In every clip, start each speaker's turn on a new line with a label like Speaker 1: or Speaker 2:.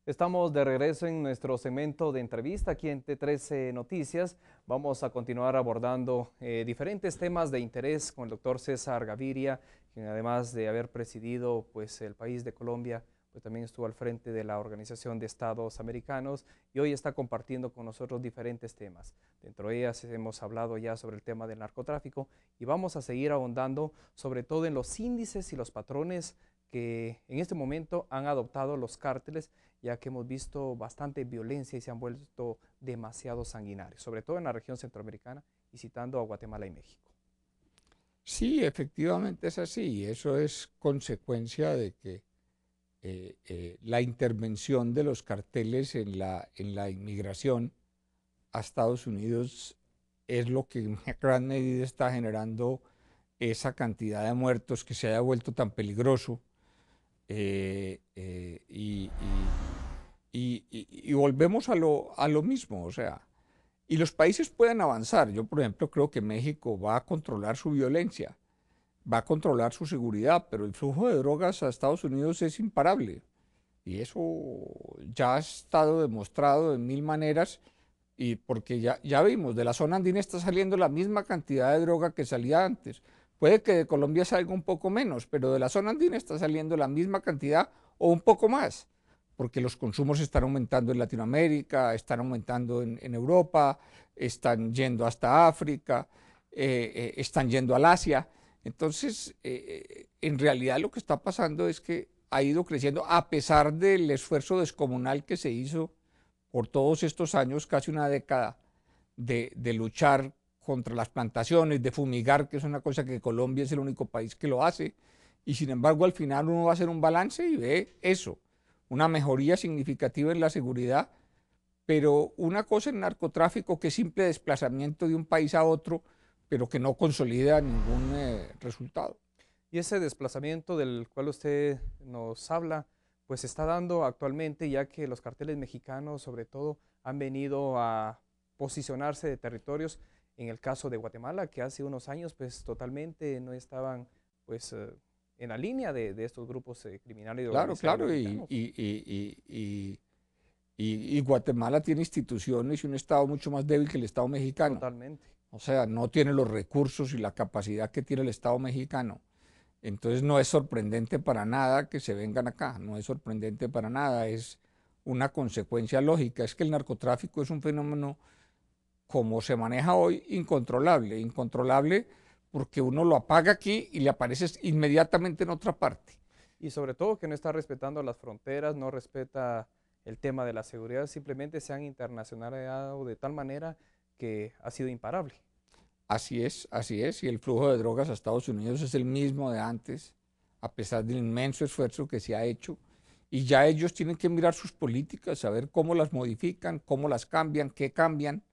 Speaker 1: Estamos de regreso en nuestro segmento de entrevista aquí en T13 Noticias. Vamos a continuar abordando diferentes temas de interés con el doctor César Gaviria, quien además de haber presidido pues, el país de Colombia, pues también estuvo al frente de la Organización de Estados Americanos y hoy está compartiendo con nosotros diferentes temas. Dentro de ellas hemos hablado ya sobre el tema del narcotráfico y vamos a seguir ahondando sobre todo en los índices y los patrones que en este momento han adoptado los cárteles, ya que hemos visto bastante violencia y se han vuelto demasiado sanguinarios, sobre todo en la región centroamericana y citando a Guatemala y México.
Speaker 2: Sí, efectivamente es así, y eso es consecuencia de que la intervención de los carteles en la inmigración a Estados Unidos es lo que en gran medida está generando esa cantidad de muertos que se haya vuelto tan peligroso. eh, eh, y, y volvemos a lo mismo, o sea, y los países pueden avanzar. Yo, por ejemplo, creo que México va a controlar su violencia, va a controlar su seguridad, pero el flujo de drogas a Estados Unidos es imparable. Y eso ya ha estado demostrado de mil maneras, y porque ya vimos, de la zona andina está saliendo la misma cantidad de droga que salía antes. Puede que de Colombia salga un poco menos, pero de la zona andina está saliendo la misma cantidad o un poco más, porque los consumos están aumentando en Latinoamérica, están aumentando en Europa, están yendo hasta África, están yendo al Asia. Entonces, en realidad lo que está pasando es que ha ido creciendo a pesar del esfuerzo descomunal que se hizo por todos estos años, casi una década, de luchar contra las plantaciones, de fumigar, que es una cosa que Colombia es el único país que lo hace, y sin embargo al final uno va a hacer un balance y ve eso, una mejoría significativa en la seguridad, pero una cosa en narcotráfico que es simple desplazamiento de un país a otro, pero que no consolida ningún resultado.
Speaker 1: Y ese desplazamiento del cual usted nos habla, pues se está dando actualmente, ya que los carteles mexicanos, sobre todo, han venido a posicionarse de territorios, en el caso de Guatemala, que hace unos años, pues totalmente no estaban, pues, en la línea de estos grupos criminales y
Speaker 2: Claro,
Speaker 1: organizados
Speaker 2: claro,
Speaker 1: mexicanos.
Speaker 2: y Guatemala tiene instituciones y un Estado mucho más débil que el Estado mexicano.
Speaker 1: Totalmente.
Speaker 2: O sea, no tiene los recursos y la capacidad que tiene el Estado mexicano. Entonces no es sorprendente para nada que se vengan acá, no es sorprendente para nada, es una consecuencia lógica. Es que el narcotráfico es un fenómeno, como se maneja hoy, incontrolable, incontrolable porque uno lo apaga aquí y le aparece inmediatamente en otra parte.
Speaker 1: Y sobre todo que no está respetando las fronteras, no respeta el tema de la seguridad, simplemente se han internacionalizado de tal manera que ha sido imparable.
Speaker 2: Así es, y el flujo de drogas a Estados Unidos es el mismo de antes, a pesar del inmenso esfuerzo que se ha hecho, y ya ellos tienen que mirar sus políticas, saber cómo las modifican, cómo las cambian, qué cambian.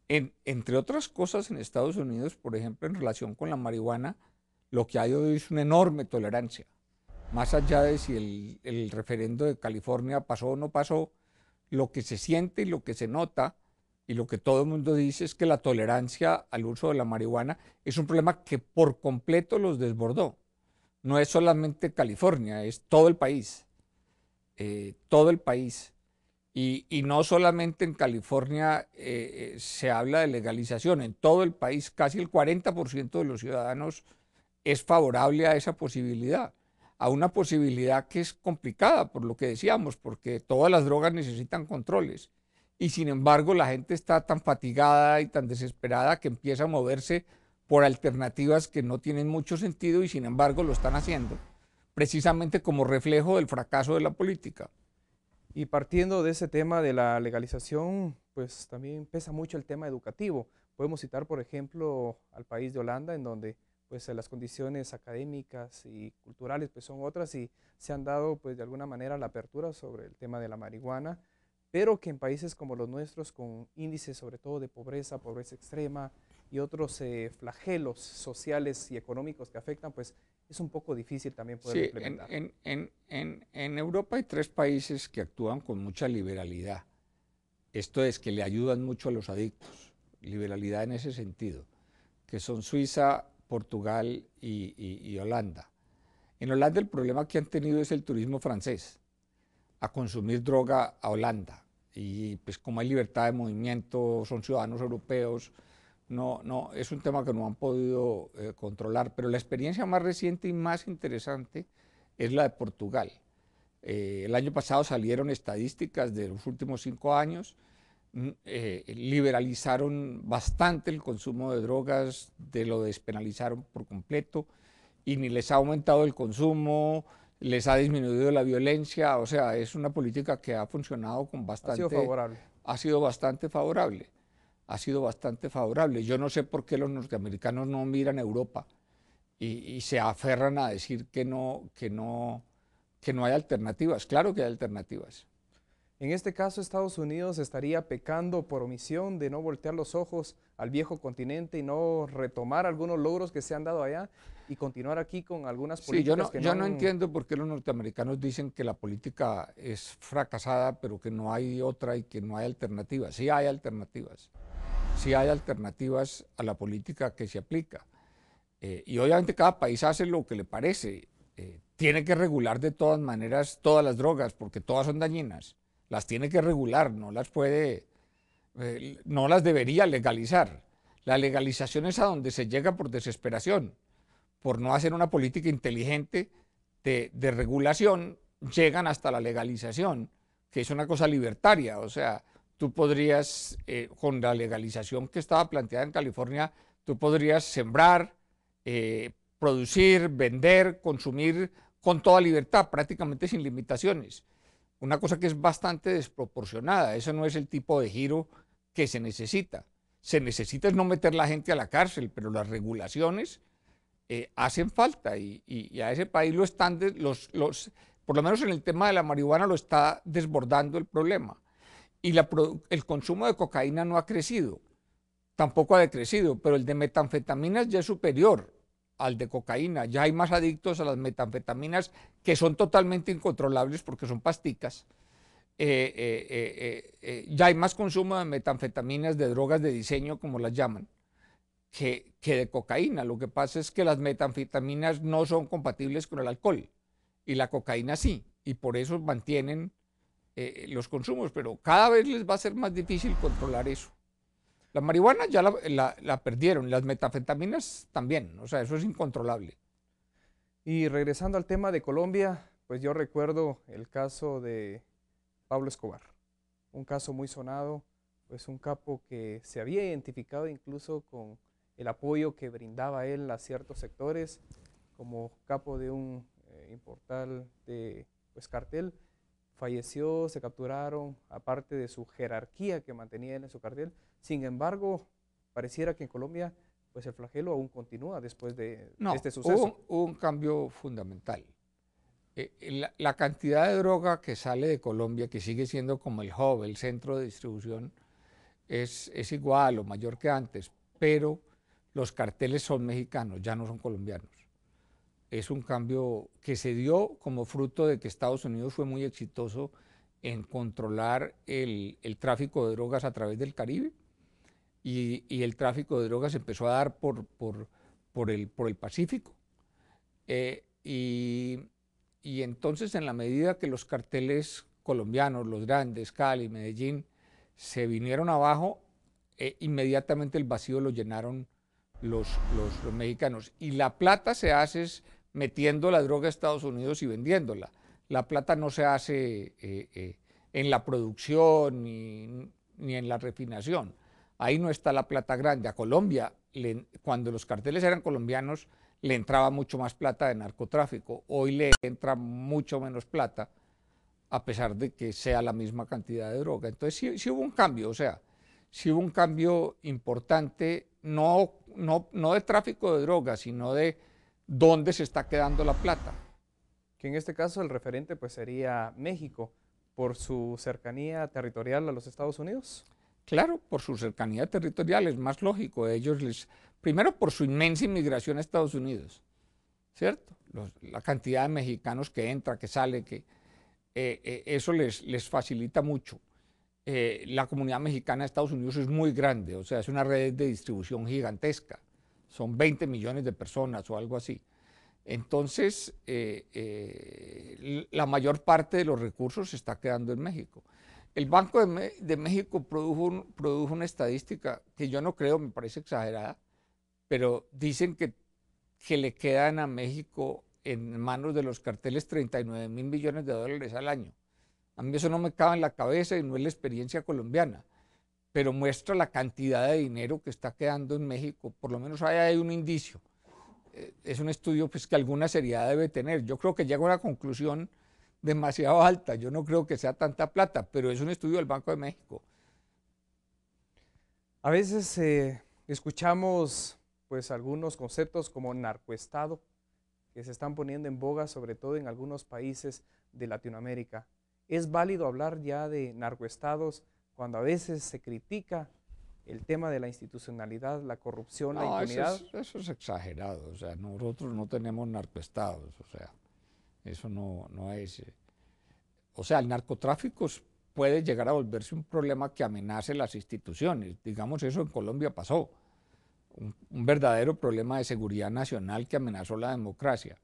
Speaker 2: Entre otras cosas, en Estados Unidos, por ejemplo, en relación con la marihuana, lo que hay hoy es una enorme tolerancia. Más allá de si el referendo de California pasó o no pasó, lo que se siente y lo que se nota y lo que todo el mundo dice es que la tolerancia al uso de la marihuana es un problema que por completo los desbordó. No es solamente California, es todo el país, todo el país. Y no solamente en California se habla de legalización, en todo el país casi el 40% de los ciudadanos es favorable a esa posibilidad, a una posibilidad que es complicada, por lo que decíamos, porque todas las drogas necesitan controles. Y sin embargo, la gente está tan fatigada y tan desesperada que empieza a moverse por alternativas que no tienen mucho sentido y sin embargo lo están haciendo, precisamente como reflejo del fracaso de la política.
Speaker 1: Y partiendo de ese tema de la legalización, pues también pesa mucho el tema educativo. Podemos citar, por ejemplo, al país de Holanda, en donde pues las condiciones académicas y culturales pues son otras y se han dado pues de alguna manera la apertura sobre el tema de la marihuana, pero que en países como los nuestros, con índices sobre todo de pobreza, pobreza extrema y otros flagelos sociales y económicos que afectan, pues es un poco difícil también poderlo
Speaker 2: Sí,
Speaker 1: implementar.
Speaker 2: en Europa hay tres países que actúan con mucha liberalidad. Esto es que le ayudan mucho a los adictos, liberalidad en ese sentido, que son Suiza, Portugal y Holanda. En Holanda el problema que han tenido es el turismo francés. a consumir droga a Holanda. Y pues como hay libertad de movimiento, son ciudadanos europeos, es un tema que no han podido controlar, pero la experiencia más reciente y más interesante es la de Portugal. El año pasado salieron estadísticas de los últimos 5 años, liberalizaron bastante el consumo de drogas, lo despenalizaron por completo, y ni les ha aumentado el consumo, les ha disminuido la violencia, o sea, es una política que ha funcionado con bastante...
Speaker 1: Ha sido favorable.
Speaker 2: Ha sido bastante favorable, ha sido bastante favorable. Yo no sé por qué los norteamericanos no miran a Europa y se aferran a decir que no hay alternativas. Claro que hay alternativas.
Speaker 1: En este caso, Estados Unidos estaría pecando por omisión de no voltear los ojos al viejo continente y no retomar algunos logros que se han dado allá y continuar aquí con algunas políticas que no...
Speaker 2: Yo no entiendo por qué los norteamericanos dicen que la política es fracasada, pero que no hay otra y que no hay alternativas. Sí hay alternativas. Sí hay alternativas a la política que se aplica. Y obviamente cada país hace lo que le parece. Tiene que regular de todas maneras todas las drogas, porque todas son dañinas. Las tiene que regular, no las debería legalizar. La legalización es a donde se llega por desesperación, por no hacer una política inteligente de regulación, llegan hasta la legalización, que es una cosa libertaria. O sea, tú podrías, con la legalización que estaba planteada en California, tú podrías sembrar, producir, vender, consumir con toda libertad, prácticamente sin limitaciones. Una cosa que es bastante desproporcionada. Eso no es el tipo de giro que se necesita. Se necesita es no meter la gente a la cárcel, pero las regulaciones hacen falta y a ese país lo están, por lo menos en el tema de la marihuana, lo está desbordando el problema. Y el consumo de cocaína no ha crecido, tampoco ha decrecido, pero el de metanfetaminas ya es superior al de cocaína. Ya hay más adictos a las metanfetaminas, que son totalmente incontrolables porque son pasticas. Ya hay más consumo de metanfetaminas, de drogas de diseño, como las llaman, que de cocaína. Lo que pasa es que las metanfetaminas no son compatibles con el alcohol y la cocaína sí, y por eso mantienen los consumos, pero cada vez les va a ser más difícil controlar eso. La marihuana ya la perdieron, las metanfetaminas también, o sea, eso es incontrolable.
Speaker 1: Y regresando al tema de Colombia, pues yo recuerdo el caso de Pablo Escobar, un caso muy sonado, pues un capo que se había identificado incluso con el apoyo que brindaba él a ciertos sectores, como capo de un importante pues, cartel. Falleció, se capturaron, aparte de su jerarquía que mantenía él en su cartel. Sin embargo, pareciera que en Colombia pues el flagelo aún continúa después de este suceso.
Speaker 2: Hubo un cambio fundamental. La cantidad de droga que sale de Colombia, que sigue siendo como el hub, el centro de distribución, es igual o mayor que antes, pero los carteles son mexicanos, ya no son colombianos. Es un cambio que se dio como fruto de que Estados Unidos fue muy exitoso en controlar el tráfico de drogas a través del Caribe, y el tráfico de drogas empezó a dar por el Pacífico. Y entonces, en la medida que los carteles colombianos, los grandes, Cali, Medellín, se vinieron abajo, inmediatamente el vacío lo llenaron los mexicanos. Y la plata se hace metiendo la droga a Estados Unidos y vendiéndola. La plata no se hace en la producción ni en la refinación. Ahí no está la plata grande. A Colombia, cuando los carteles eran colombianos, le entraba mucho más plata de narcotráfico. Hoy le entra mucho menos plata, a pesar de que sea la misma cantidad de droga. Entonces sí hubo un cambio, o sea, sí hubo un cambio importante, no de tráfico de drogas, sino de dónde se está quedando la plata.
Speaker 1: Que en este caso el referente pues sería México, por su cercanía territorial a los Estados Unidos.
Speaker 2: Claro, por su cercanía territorial, es más lógico. Primero por su inmensa inmigración a Estados Unidos, ¿cierto? La cantidad de mexicanos que entra, que sale, eso les facilita mucho. La comunidad mexicana de Estados Unidos es muy grande, o sea, es una red de distribución gigantesca. Son 20 millones de personas o algo así. Entonces, la mayor parte de los recursos se está quedando en México. El Banco de México produjo una estadística que yo no creo, me parece exagerada, pero dicen que le quedan a México en manos de los carteles 39.000 millones de dólares al año. A mí eso no me cabe en la cabeza y no es la experiencia colombiana, pero muestra la cantidad de dinero que está quedando en México, por lo menos ahí hay un indicio. Es un estudio pues, que alguna seriedad debe tener. Yo creo que llega a una conclusión demasiado alta, yo no creo que sea tanta plata, pero es un estudio del Banco de México.
Speaker 1: A veces escuchamos pues algunos conceptos como narcoestado que se están poniendo en boga, sobre todo en algunos países de Latinoamérica. ¿Es válido hablar ya de narcoestados cuando a veces se critica el tema de la institucionalidad, la corrupción, la
Speaker 2: No,
Speaker 1: impunidad?
Speaker 2: eso es exagerado, o sea, nosotros no tenemos narcoestados, o sea, eso no es... o sea, el narcotráfico puede llegar a volverse un problema que amenace las instituciones, digamos, eso en Colombia pasó, un verdadero problema de seguridad nacional que amenazó la democracia,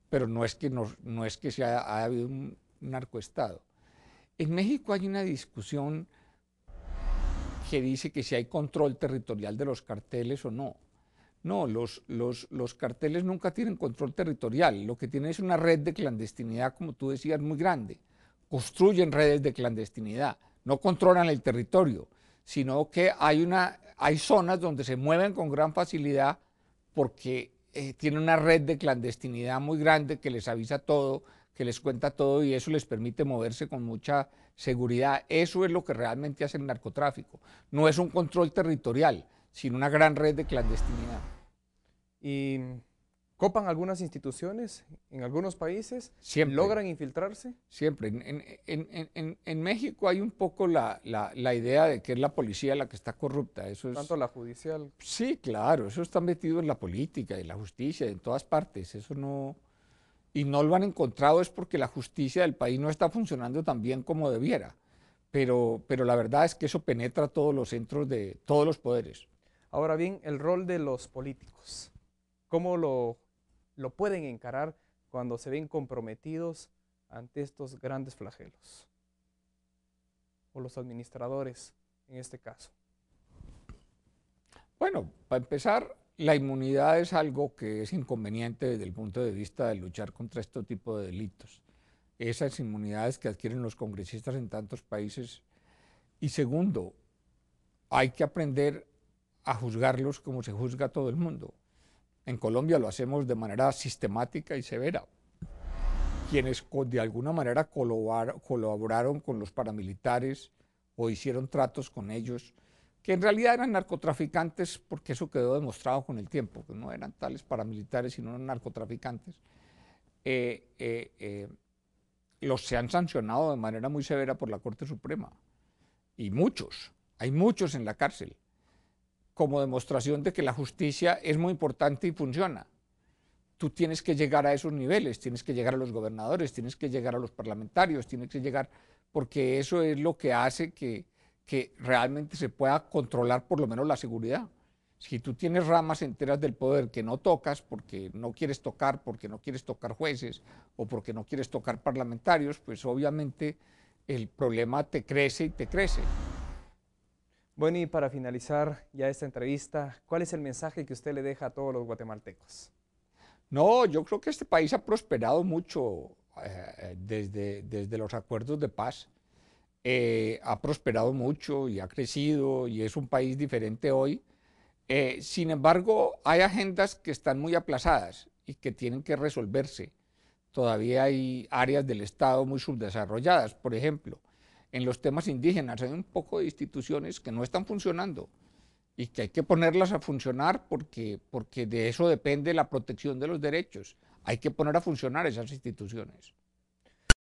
Speaker 2: pero no es que se haya habido un narcoestado. En México hay una discusión que dice que si hay control territorial de los carteles o no. No, los carteles nunca tienen control territorial, lo que tienen es una red de clandestinidad, como tú decías, muy grande. Construyen redes de clandestinidad, no controlan el territorio, sino que hay zonas donde se mueven con gran facilidad porque tienen una red de clandestinidad muy grande que les avisa todo, que les cuenta todo y eso les permite moverse con mucha seguridad. Eso es lo que realmente hace el narcotráfico. No es un control territorial, sino una gran red de clandestinidad.
Speaker 1: ¿Y copan algunas instituciones en algunos países?
Speaker 2: Siempre,
Speaker 1: ¿Logran infiltrarse?
Speaker 2: siempre. En México hay un poco la idea de que es la policía la que está corrupta. Eso
Speaker 1: Tanto
Speaker 2: es,
Speaker 1: la judicial.
Speaker 2: sí, claro, eso está metido en la política, en la justicia, en todas partes. Eso no, y no lo han encontrado es porque la justicia del país no está funcionando tan bien como debiera. Pero la verdad es que eso penetra todos los centros de todos los poderes.
Speaker 1: Ahora bien, el rol de los políticos. ¿Cómo lo pueden encarar cuando se ven comprometidos ante estos grandes flagelos? O los administradores, en este caso.
Speaker 2: Bueno, para empezar, la inmunidad es algo que es inconveniente desde el punto de vista de luchar contra este tipo de delitos. Esas inmunidades que adquieren los congresistas en tantos países. Y segundo, hay que aprender a juzgarlos como se juzga a todo el mundo. En Colombia lo hacemos de manera sistemática y severa. Quienes de alguna manera colaboraron con los paramilitares o hicieron tratos con ellos, que en realidad eran narcotraficantes, porque eso quedó demostrado con el tiempo, que no eran tales paramilitares, sino narcotraficantes, los se han sancionado de manera muy severa por la Corte Suprema. Y hay muchos en la cárcel, como demostración de que la justicia es muy importante y funciona. Tú tienes que llegar a esos niveles, tienes que llegar a los gobernadores, tienes que llegar a los parlamentarios, tienes que llegar, porque eso es lo que hace que realmente se pueda controlar por lo menos la seguridad. Si tú tienes ramas enteras del poder que no tocas porque no quieres tocar jueces o porque no quieres tocar parlamentarios, pues obviamente el problema te crece y te crece.
Speaker 1: Bueno, y para finalizar ya esta entrevista, ¿cuál es el mensaje que usted le deja a todos los guatemaltecos?
Speaker 2: No, yo creo que este país ha prosperado mucho desde los acuerdos de paz. Ha prosperado mucho y ha crecido y es un país diferente hoy. Sin embargo, hay agendas que están muy aplazadas y que tienen que resolverse. Todavía hay áreas del Estado muy subdesarrolladas. Por ejemplo, en los temas indígenas hay un poco de instituciones que no están funcionando y que hay que ponerlas a funcionar porque de eso depende la protección de los derechos. Hay que poner a funcionar esas instituciones.